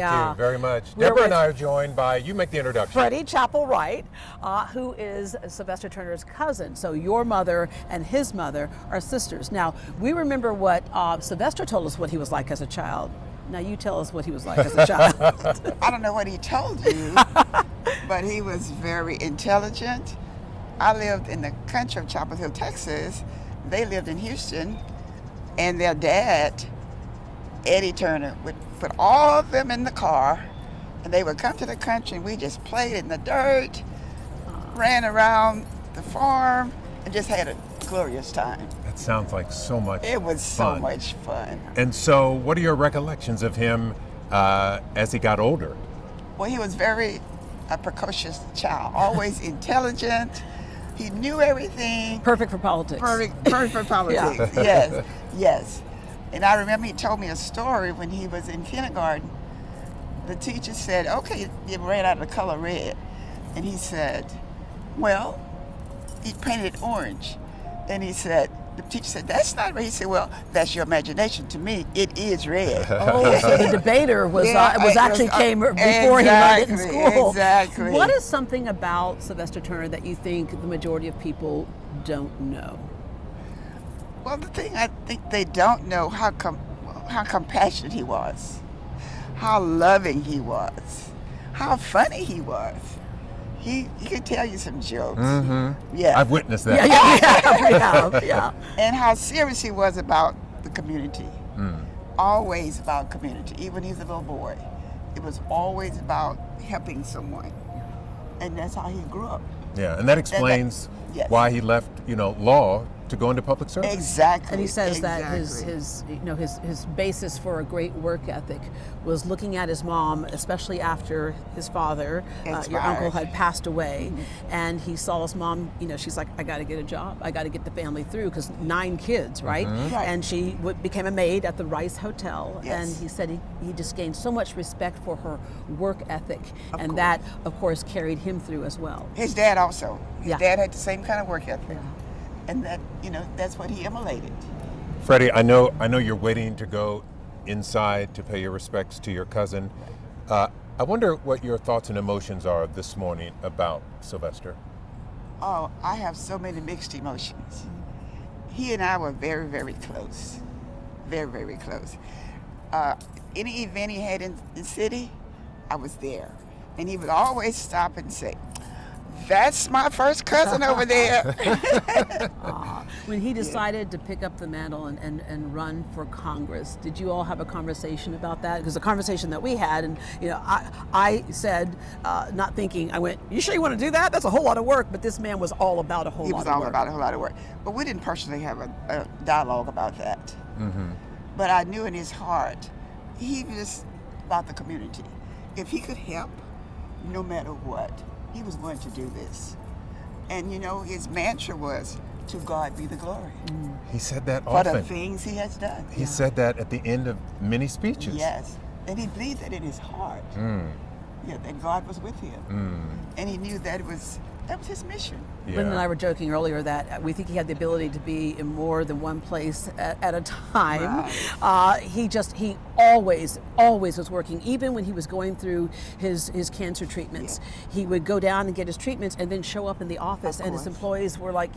Thank you very much. Deborah and I are joined by, you make the introduction. Freddie Chapel Wright, who is Sylvester Turner's cousin. So your mother and his mother are sisters. Now, we remember what Sylvester told us what he was like as a child. Now you tell us what he was like as a child. I don't know what he told you, but he was very intelligent. I lived in the country of Chapel Hill, Texas. They lived in Houston, and their dad, Eddie Turner, would put all of them in the car, and they would come to the country, and we just played in the dirt, ran around the farm, and just had a glorious time. That sounds like so much fun. It was so much fun. And so, what are your recollections of him as he got older? Well, he was very a precocious child, always intelligent. He knew everything. Perfect for politics. Perfect for politics. Yeah. Yes. And I remember he told me a story when he was in kindergarten. The teacher said, okay, you ran out of the color red. And he said, well, he painted it orange. And he said, the teacher said, that's not red. He said, well, that's your imagination. To me, it is red. Oh, so the debater was came before he learned it in school. Exactly. What is something about Sylvester Turner that you think the majority of people don't know? Well, the thing I think they don't know how compassionate he was, how loving he was, how funny he was. He could tell you some jokes. Mm-hmm. Yeah, I've witnessed that. Yeah. And how serious he was about the community. Always about community. Even when he was a little boy, it was always about helping someone, and that's how he grew up. Yeah, and that explains yes. why he left, law to go into public service. Exactly. And he says that his basis for a great work ethic was looking at his mom, especially after his father, your uncle, had passed away, and he saw his mom. She's like, I got to get a job. I got to get the family through, because 9 kids, right? Right. And she became a maid at the Rice Hotel, Yes. and he said he just gained so much respect for her work ethic, and that, of course, carried him through as well. His dad also. His Yeah. dad had the same kind of work ethic. Yeah. And that, that's what he emulated. Freddie, I know you're waiting to go inside to pay your respects to your cousin. I wonder what your thoughts and emotions are this morning about Sylvester. Oh, I have so many mixed emotions. He and I were very, very close. Very, very close. Any event he had in the city, I was there. And he would always stop and say, that's my first cousin over there. When he decided to pick up the mantle and run for Congress, did you all have a conversation about that? Because the conversation that we had, and I said, not thinking, I went, you sure you want to do that? That's a whole lot of work. But this man was all about a whole lot of work. He was all about a whole lot of work. But we didn't personally have a dialogue about that. Mm-hmm. But I knew in his heart, he was about the community. If he could help, no matter what, he was going to do this. And his mantra was, to God be the glory. He said that for often. the things he has done. He said that at the end of many speeches. Yes. And he believed that in his heart. Yeah, that God was with him. And he knew that was his mission. Yeah. Brendan and I were joking earlier that we think he had the ability to be in more than one place at a time. Right. He always was working. Even when he was going through his cancer treatments, he would go down and get his treatments and then show up in the office, and his employees were like,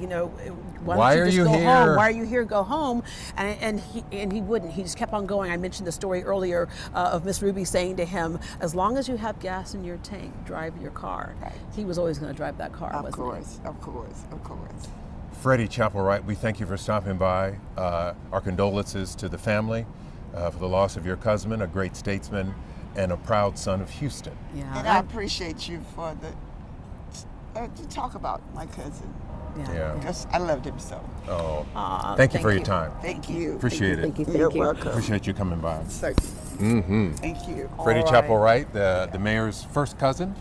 why don't you just go home? Why are you here? Go home. And he wouldn't. He just kept on going. I mentioned the story earlier of Miss Ruby saying to him, as long as you have gas in your tank, drive your car. Right. He was always going to drive that car. Of course. Freddie Chapel Wright, we thank you for stopping by. Our condolences to the family for the loss of your cousin, a great statesman and a proud son of Houston. Yeah. And I appreciate you for to talk about my cousin. Yeah. Because I loved him so. Oh, thank you for your time. Thank you. Appreciate it. Thank you. You're welcome. Appreciate you coming by. Certainly. Thank you. Freddie All right. Chapel Wright, the mayor's first cousin.